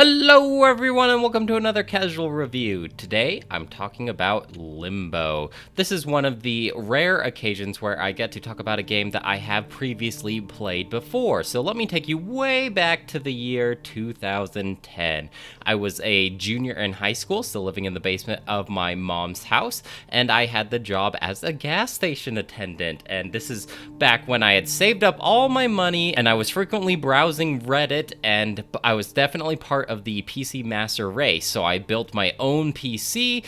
Hello everyone and welcome to another casual review. Today I'm talking about Limbo. This is one of the rare occasions where I get to talk about a game that I have previously played before. So let me take you way back to the year 2010. I was a junior in high school, still living in the basement of my mom's house, and I had the job as a gas station attendant. And this is back when I had saved up all my money and I was frequently browsing Reddit, and I was definitely part of the PC Master Race. So I built my own PC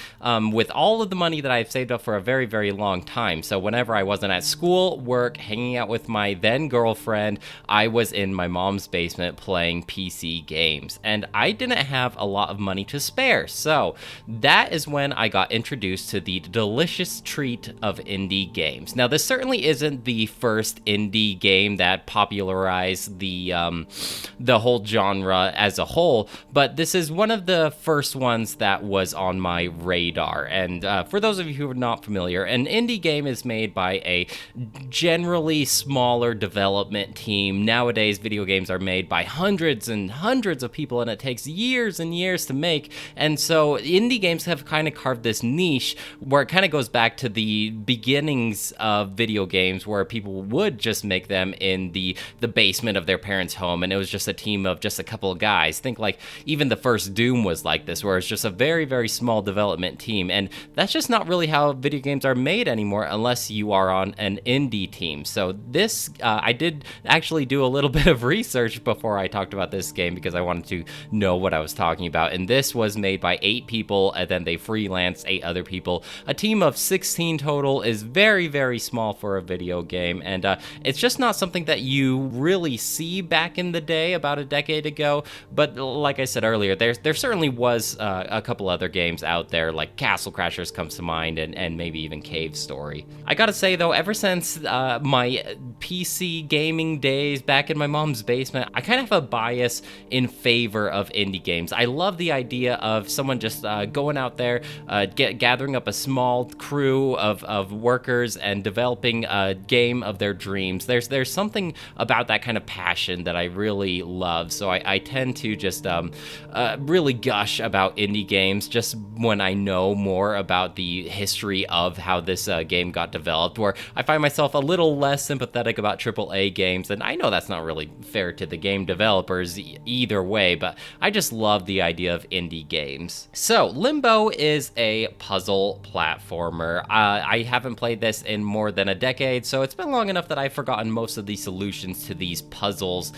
with all of the money that I've saved up for a very, very long time. So whenever I wasn't at school, work, hanging out with my then girlfriend, I was in my mom's basement playing PC games. And I didn't have a lot of money to spare. So that is when I got introduced to the delicious treat of indie games. Now, this certainly isn't the first indie game that popularized the whole genre as a whole, but this is one of the first ones that was on my radar. And for those of you who are not familiar, an indie game is made by a generally smaller development team. Nowadays, video games are made by hundreds and hundreds of people, and it takes years and years to make. And so indie games have kind of carved this niche where it kind of goes back to the beginnings of video games, where people would just make them in the basement of their parents' home, and it was just a team of just a couple of guys. Think like even the first Doom was like this, where it's just a very, very small development team. And that's just not really how video games are made anymore unless you are on an indie team. So this, I did actually do a little bit of research before I talked about this game because I wanted to know what I was talking about. And this was made by 8 people, and then they freelanced 8 other people. A team of 16 total is very, very small for a video game. And it's just not something that you really see back in the day, about a decade ago. But like I said earlier, there certainly was a couple other games out there, like Castle Crashers comes to mind, and maybe even Cave Story. I gotta say though, ever since my PC gaming days back in my mom's basement, I kind of have a bias in favor of indie games. I love the idea of someone just going out there, gathering up a small crew of workers and developing a game of their dreams. There's something about that kind of passion that I really love. So I tend to just really gush about indie games just when I know more about the history of how this game got developed, where I find myself a little less sympathetic about AAA games. And I know that's not really fair to the game developers either way, but I just love the idea of indie games. So Limbo is a puzzle platformer. I haven't played this in more than a decade, so it's been long enough that I've forgotten most of the solutions to these puzzles.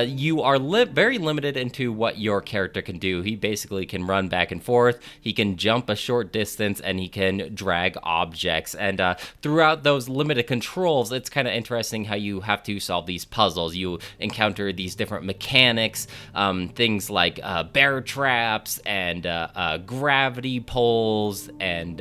You are very limited into what your character can do. He basically can run back and forth, he can jump a short distance, and he can drag objects. And throughout those limited controls, it's kind of interesting how you have to solve these puzzles. You encounter these different mechanics, things like bear traps and gravity poles and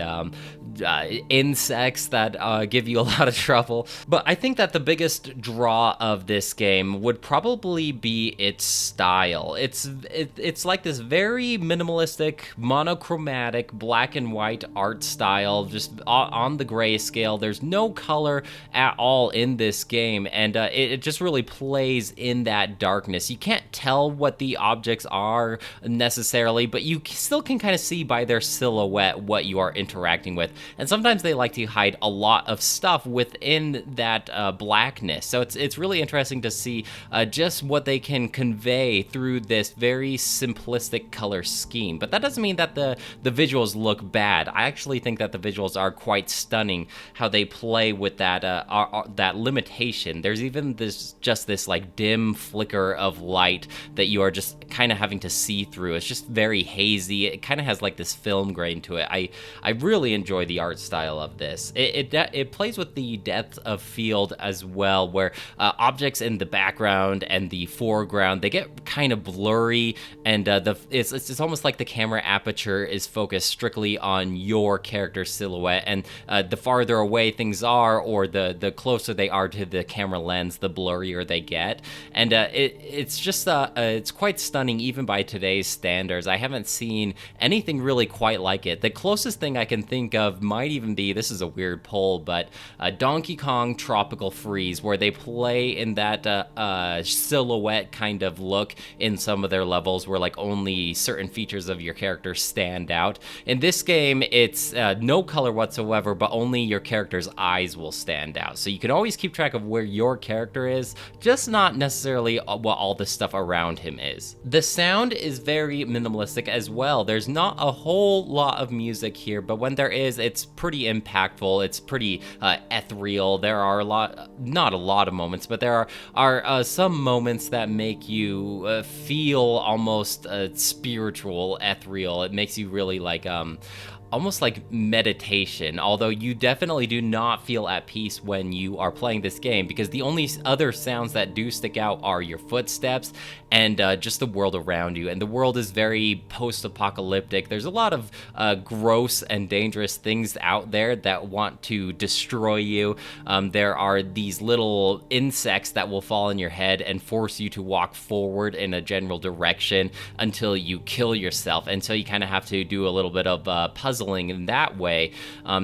insects that give you a lot of trouble. But I think that the biggest draw of this game would probably be its style. It's like this very minimalistic, monochromatic, black and white art style, just on the grayscale. There's no color at all in this game, and it just really plays in that darkness. You can't tell what the objects are necessarily, but you still can kind of see by their silhouette what you are interacting with. And sometimes they like to hide a lot of stuff within that blackness. So it's really interesting to see just what they can convey through this very simplistic color scheme. But that doesn't mean that the visuals look bad. I actually think that the visuals are quite stunning, how they play with that limitation. There's even this like dim flicker of light that you are just kind of having to see through. It's just very hazy. It kind of has like this film grain to it. I really enjoy the art style of this. It plays with the depth of field as well, where objects in the background and the foreground, they get kind of blurry, and it's almost like the camera aperture is focused strictly on your character's silhouette, and the farther away things are, or the closer they are to the camera lens, the blurrier they get. And it's just it's quite stunning even by today's standards. I haven't seen anything really quite like it. The closest thing I can think of of might even be, this is a weird poll, but Donkey Kong Tropical Freeze, where they play in that silhouette kind of look in some of their levels where like only certain features of your character stand out. In this game, it's no color whatsoever, but only your character's eyes will stand out. So you can always keep track of where your character is, just not necessarily what all the stuff around him is. The sound is very minimalistic as well. There's not a whole lot of music here, but when there is, it's pretty impactful. It's pretty ethereal. There are not a lot of moments, but there are some moments that make you feel almost spiritual, ethereal. It makes you really like almost like meditation, although you definitely do not feel at peace when you are playing this game, because the only other sounds that do stick out are your footsteps and just the world around you. And the world is very post-apocalyptic. There's a lot of gross and dangerous things out there that want to destroy you. There are these little insects that will fall on your head and force you to walk forward in a general direction until you kill yourself. And so you kind of have to do a little bit of puzzling in that way.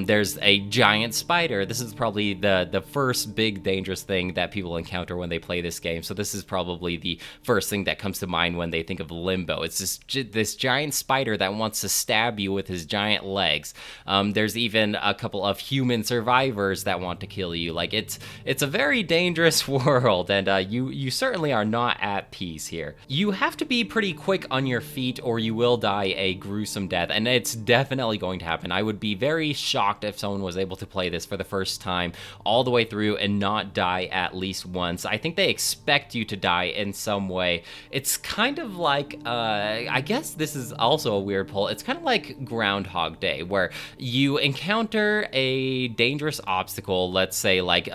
There's a giant spider. This is probably the first big dangerous thing that people encounter when they play this game. So this is probably the first thing that comes to mind when they think of Limbo. It's this giant spider that wants to stab you with his giant legs. There's even a couple of human survivors that want to kill you. Like it's a very dangerous world, and you certainly are not at peace here. You have to be pretty quick on your feet or you will die a gruesome death, and it's definitely going to happen. I would be very shocked if someone was able to play this for the first time all the way through and not die at least once. I think they expect you to die in some way. It's kind of like, I guess this is also a weird poll. It's kind of like Groundhog Day, where you encounter a dangerous obstacle, let's say like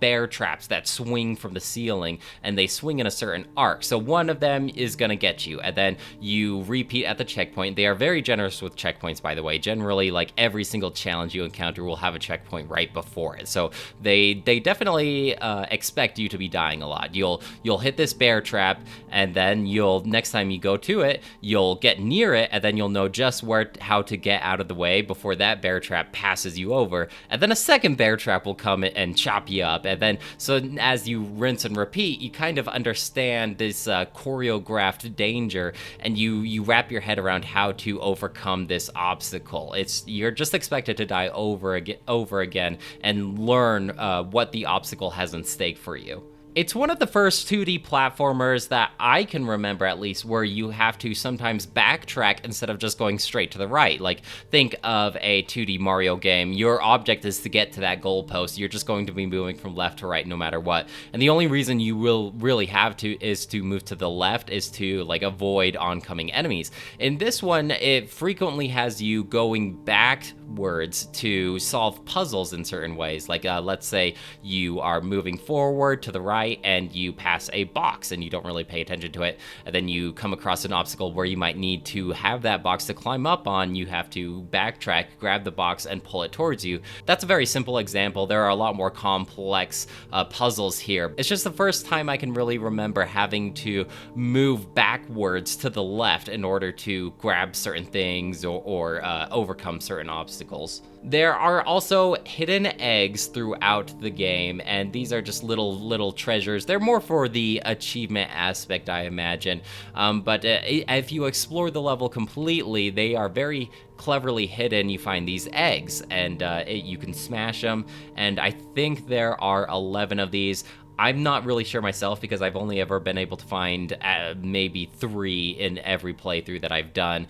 bear traps that swing from the ceiling, and they swing in a certain arc. So one of them is going to get you, and then you repeat at the checkpoint. They are very generous with checkpoints, by the way. Generally, like every single challenge you encounter will have a checkpoint right before it. So they definitely expect you to be dying a lot. You'll hit this bear trap, and then next time you go to it, you'll get near it, and then you'll know just how to get out of the way before that bear trap passes you over. And then a second bear trap will come and chop you up. And then, so as you rinse and repeat, you kind of understand this choreographed danger, and you wrap your head around how to overcome this obstacle. You're just expected to die over again and learn what the obstacle has in stake for you. It's one of the first 2D platformers that I can remember, at least, where you have to sometimes backtrack instead of just going straight to the right. Like, think of a 2D Mario game. Your object is to get to that goalpost. You're just going to be moving from left to right no matter what. And the only reason you will really have to is to move to the left, is to like avoid oncoming enemies. In this one, it frequently has you going backwards to solve puzzles in certain ways. Like, let's say you are moving forward to the right and you pass a box and you don't really pay attention to it, and then you come across an obstacle where you might need to have that box to climb up on. You have to backtrack, grab the box, and pull it towards you. That's a very simple example. There are a lot more complex puzzles here. It's just the first time I can really remember having to move backwards to the left in order to grab certain things or overcome certain obstacles. There are also hidden eggs throughout the game, and these are just little treasures. They're more for the achievement aspect, I imagine. But if you explore the level completely, they are very cleverly hidden. You find these eggs, and you can smash them, and I think there are 11 of these. I'm not really sure myself because I've only ever been able to find maybe 3 in every playthrough that I've done.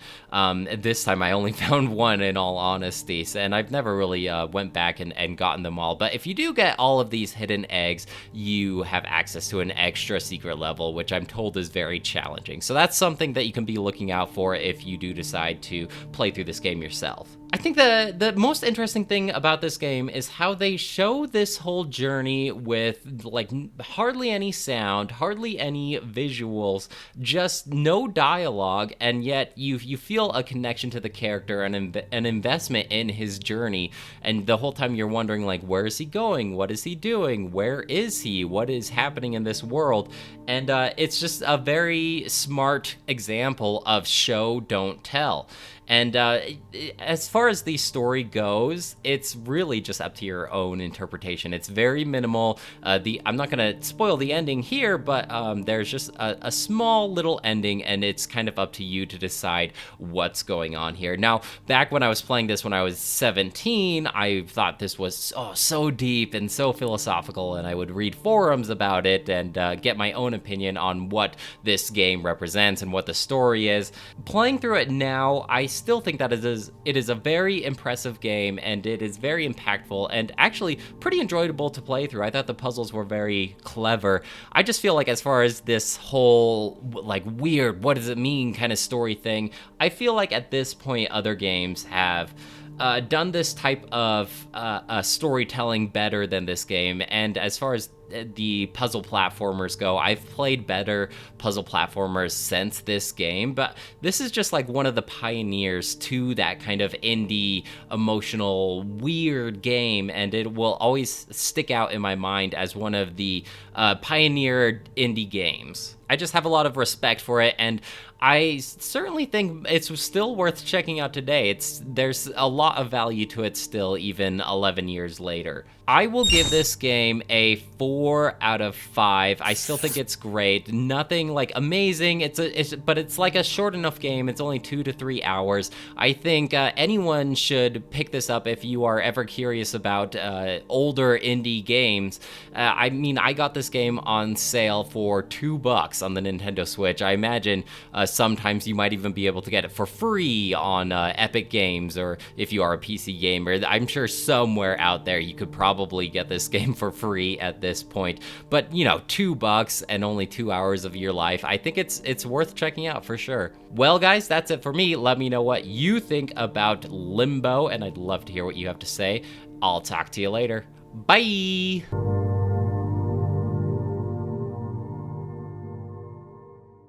This time I only found 1, in all honesty, and I've never really went back and gotten them all. But if you do get all of these hidden eggs, you have access to an extra secret level, which I'm told is very challenging. So that's something that you can be looking out for if you do decide to play through this game yourself. I think the most interesting thing about this game is how they show this whole journey with like hardly any sound, hardly any visuals, just no dialogue, and yet you feel a connection to the character and an investment in his journey. And the whole time you're wondering, like, where is he going? What is he doing? Where is he? What is happening in this world? And it's just a very smart example of show, don't tell. And as far as the story goes, it's really just up to your own interpretation. It's very minimal. I'm not going to spoil the ending here, but there's just a small little ending, and it's kind of up to you to decide what's going on here. Now, back when I was playing this when I was 17, I thought this was so deep and so philosophical, and I would read forums about it and get my own opinion on what this game represents and what the story is. Playing through it now, I still think that it is a very impressive game, and it is very impactful and actually pretty enjoyable to play through. I thought the puzzles were very clever. I just feel like as far as this whole like weird, what does it mean kind of story thing, I feel like at this point other games have done this type of storytelling better than this game. And as far as the puzzle platformers go, I've played better puzzle platformers since this game, but this is just like one of the pioneers to that kind of indie, emotional, weird game, and it will always stick out in my mind as one of the pioneer indie games. I just have a lot of respect for it, and I certainly think it's still worth checking out today. There's a lot of value to it still, even 11 years later. I will give this game a 4 out of 5. I still think it's great. Nothing like amazing. But it's like a short enough game. It's only 2 to 3 hours. I think anyone should pick this up if you are ever curious about older indie games. I mean, I got this game on sale for $2 on the Nintendo Switch. I imagine sometimes you might even be able to get it for free on Epic Games, or if you are a PC gamer. I'm sure somewhere out there you could probably get this game for free at this point. But you know, $2 and only 2 hours of your life, I think it's worth checking out for sure. Well guys, that's it for me. Let me know what you think about Limbo, and I'd love to hear what you have to say. I'll talk to you later. Bye!